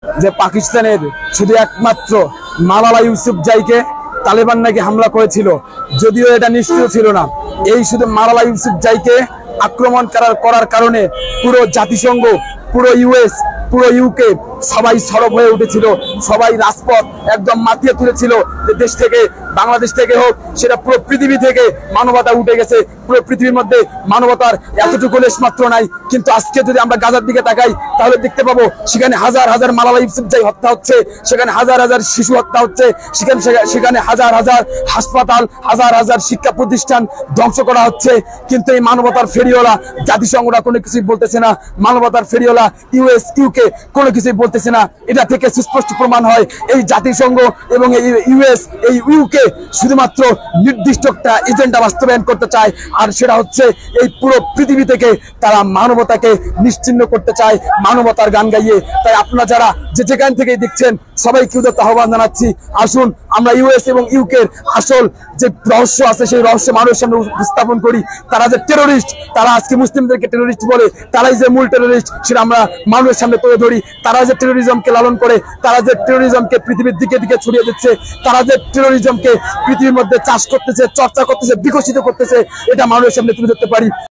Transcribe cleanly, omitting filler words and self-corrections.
যে পাকিস্তানের শুধু একমাত্র মালালা ইউসুফজাইকে তালেবান নাকি হামলা করেছিল, যদিও এটা নিশ্চিত ছিল না। এই শুধু মালালা ইউসুফজাইকে আক্রমণ করার কারণে পুরো জাতিসংঘ, পুরো ইউএস, পুরো ইউকে সবাই সরব হয়ে উঠেছিল, সবাই রাজপথ একদম মাতিয়ে তুলেছিল যে দেশ থেকে, বাংলাদেশ থেকে হোক, সেটা পুরো পৃথিবী থেকে মানবতা উঠে গেছে। পুরো পৃথিবীর মধ্যে মানবতার এতটুকু লেশ মাত্র নাই। কিন্তু আজকে যদি আমরা গাজার দিকে তাকাই তাহলে দেখতে পাবো সেখানে হাজার হাজার মালালা ইউসুফজাই হত্যা হচ্ছে, সেখানে হাজার হাজার শিশু হত্যা হচ্ছে, সেখানে হাজার হাজার হাসপাতাল, হাজার হাজার শিক্ষা প্রতিষ্ঠান ধ্বংস করা হচ্ছে। কিন্তু এই মানবতার ফেরিওয়ালা জাতিসংঘরা কোনো কিছুই বলতেছে না, মানবতার ফেরিওয়ালা ইউএস, ইউকে কোনো কিছুই বলতেছে না। এটা থেকে সুস্পষ্ট প্রমাণ হয় এই জাতিসংঘ এবং এই ইউএস, এই ইউকে শুধুমাত্র নির্দিষ্ট একটা এজেন্ডা বাস্তবায়ন করতে চায়, আর সেটা হচ্ছে এই পুরো পৃথিবী থেকে তারা মানবতাকে নিশ্চিহ্ন করতে চায় মানবতার গান গাইয়ে। তাই আপনারা যারা যেখান থেকে দেখছেন সবাইকে উদাত্ত আহ্বান জানাচ্ছি, আসুন আমরা ইউএস এবং ইউকের আসল যে রহস্য আছে সেই রহস্য মানুষের সামনে উপস্থাপন করি। তারা যে টেরোরিস্ট, তারা আজকে মুসলিমদেরকে টেরোরিস্ট বলে, তারাই যে মূল টেরোরিস্ট সেটা আমরা মানুষের সামনে তুলে ধরি। তারা যে টেরোরিজমকে লালন করে, তারা যে টেরোরিজমকে পৃথিবীর দিকে দিকে ছড়িয়ে দিচ্ছে, তারা যে টেরোরিজমকে পৃথিবীর মধ্যে চাষ করতেছে, চর্চা করতেছে, বিকশিত করতেছে, এটা মানুষের সামনে তুলে ধরতে পারি।